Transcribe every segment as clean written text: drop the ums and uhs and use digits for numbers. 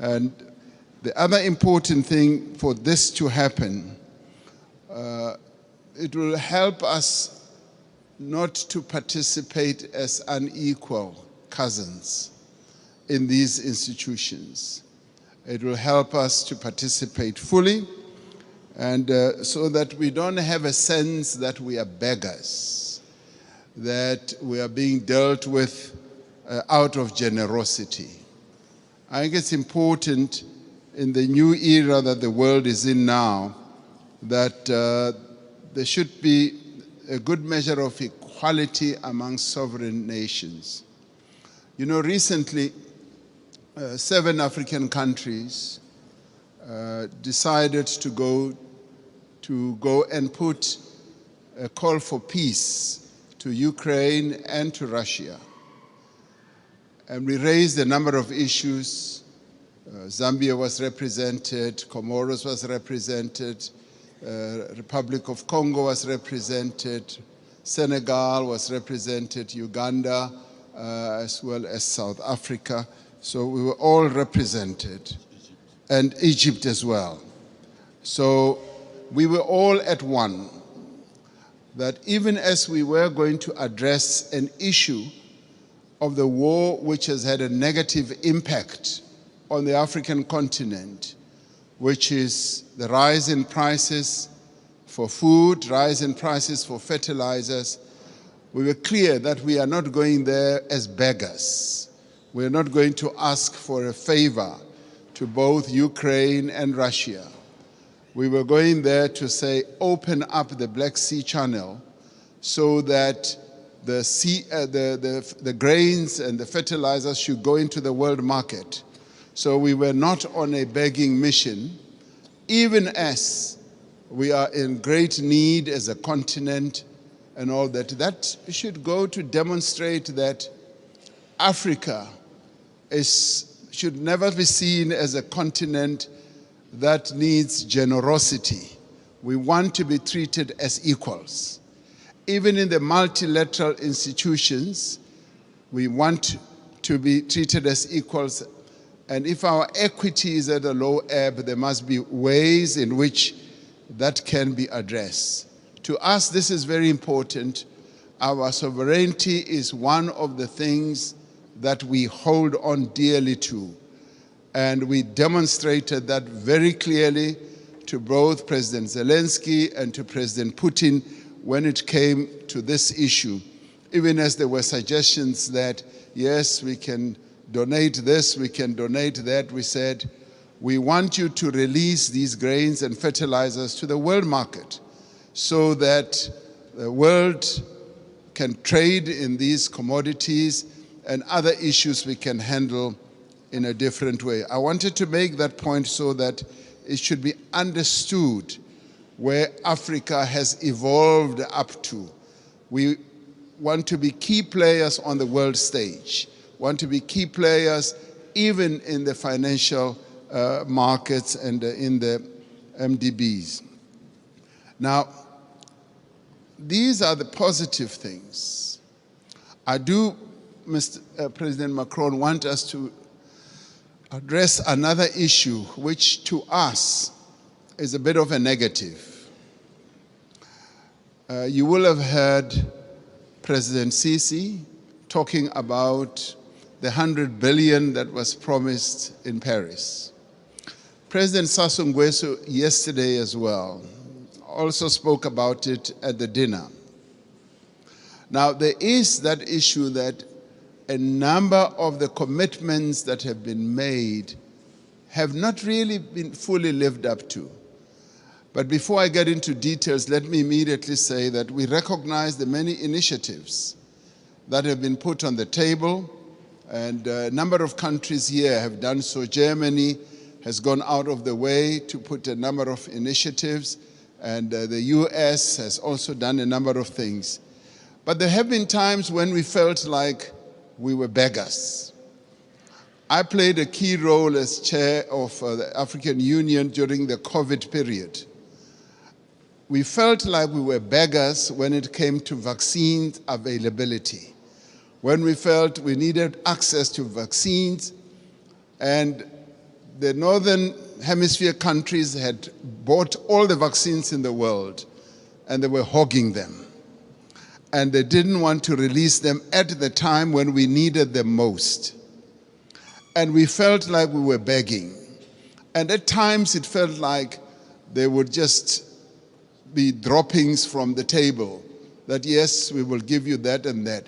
And the other important thing for this to happen, it will help us not to participate as unequal cousins in these institutions. It will help us to participate fully, and so that we don't have a sense that we are beggars, that we are being dealt with out of generosity. I think it's important in the new era that the world is in now that there should be a good measure of equality among sovereign nations. You know, recently, 7 African countries decided to go and put a call for peace to Ukraine and to Russia. And we raised a number of issues. Zambia was represented, Comoros was represented, Republic of Congo was represented, Senegal was represented, Uganda, as well as South Africa. So we were all represented, and Egypt as well. So we were all at one, that even as we were going to address an issue of the war which has had a negative impact on the African continent, which is the rise in prices for food, rise in prices for fertilizers, we were clear that we are not going there as beggars. We are not going to ask for a favor to both Ukraine and Russia. We were going there to say, open up the Black Sea Channel so that the grains and the fertilizers should go into the world market. So we were not on a begging mission, even as we are in great need as a continent and all that. That should go to demonstrate that Africa should never be seen as a continent that needs generosity. We want to be treated as equals. Even in the multilateral institutions, we want to be treated as equals. And if our equity is at a low ebb, there must be ways in which that can be addressed. To us, this is very important. Our sovereignty is one of the things that we hold on dearly to. And we demonstrated that very clearly to both President Zelensky and to President Putin when it came to this issue. Even as there were suggestions that, yes, we can donate this, we can donate that, we said, we want you to release these grains and fertilizers to the world market so that the world can trade in these commodities and other issues we can handle in a different way. I wanted to make that point so that it should be understood where Africa has evolved up to. We want to be key players on the world stage, want to be key players even in the financial markets and in the MDBs. Now, these are the positive things. I do, Mr. President Macron, want us to address another issue which to us is a bit of a negative. You will have heard President Sisi talking about the 100 billion that was promised in Paris. President Sassou Nguesso yesterday as well also spoke about it at the dinner. Now, there is that issue that a number of the commitments that have been made have not really been fully lived up to. But before I get into details, let me immediately say that we recognize the many initiatives that have been put on the table, and a number of countries here have done so. Germany has gone out of the way to put a number of initiatives, and the US has also done a number of things. But there have been times when we felt like we were beggars. I played a key role as chair of the African Union during the COVID period. We felt like we were beggars when it came to vaccine availability, when we felt we needed access to vaccines, and the Northern Hemisphere countries had bought all the vaccines in the world, and they were hogging them. And they didn't want to release them at the time when we needed them most. And we felt like we were begging. And at times it felt like they would just be droppings from the table, that yes, we will give you that and that.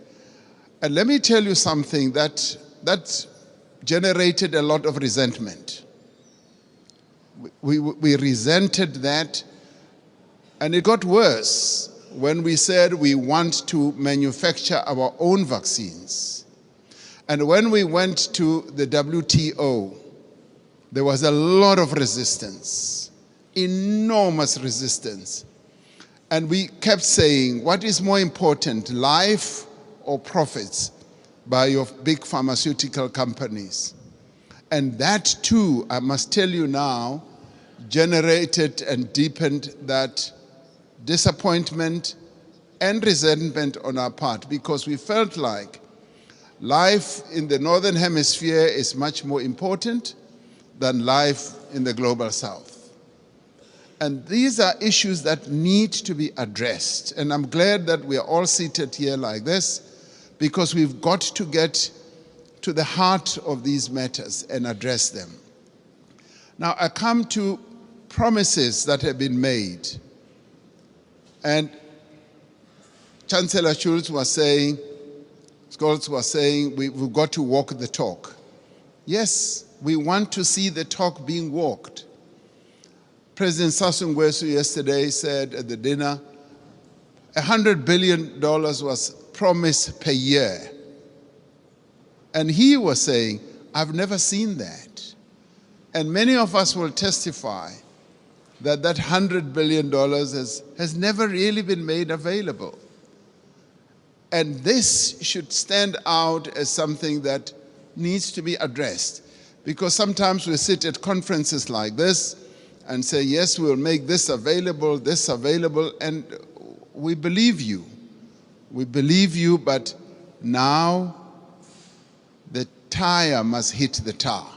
And let me tell you something that generated a lot of resentment. We resented that, and it got worse when we said we want to manufacture our own vaccines. And when we went to the WTO, there was a lot of resistance, enormous resistance. And we kept saying, what is more important, life or profits by your big pharmaceutical companies? And that too, I must tell you now, generated and deepened that disappointment and resentment on our part, because we felt like life in the Northern Hemisphere is much more important than life in the global South. And these are issues that need to be addressed. And I'm glad that we are all seated here like this, because we've got to get to the heart of these matters and address them. Now, I come to promises that have been made. And Chancellor Scholz was saying, we've got to walk the talk. Yes, we want to see the talk being walked. President Sassou Nguesso yesterday said at the dinner, $100 billion was promised per year. And he was saying, I've never seen that. And many of us will testify that that $100 billion has never really been made available. And this should stand out as something that needs to be addressed. Because sometimes we sit at conferences like this and say, yes, we'll make this available, and we believe you. We believe you, but now the tire must hit the tar.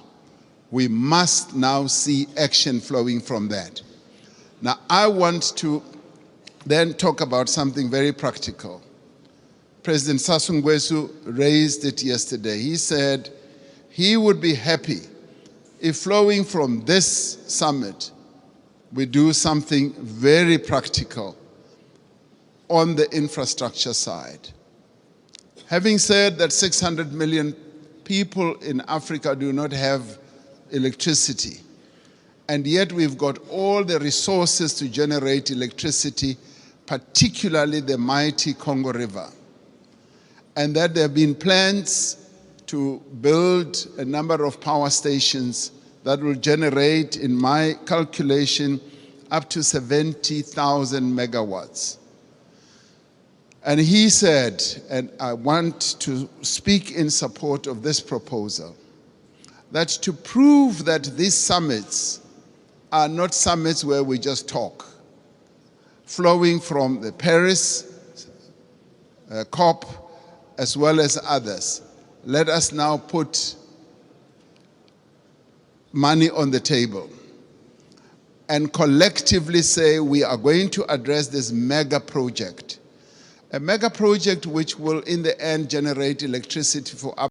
We must now see action flowing from that. Now, I want to then talk about something very practical. President Sassou Nguesso raised it yesterday. He said he would be happy if flowing from this summit, we do something very practical on the infrastructure side. Having said that 600 million people in Africa do not have electricity, and yet we've got all the resources to generate electricity, particularly the mighty Congo River. And that there have been plans to build a number of power stations that will generate, in my calculation, up to 70,000 megawatts. And he said, and I want to speak in support of this proposal, that to prove that these summits are not summits where we just talk, flowing from the Paris COP as well as others, let us now put money on the table and collectively say we are going to address this mega project. A mega project which will in the end generate electricity for up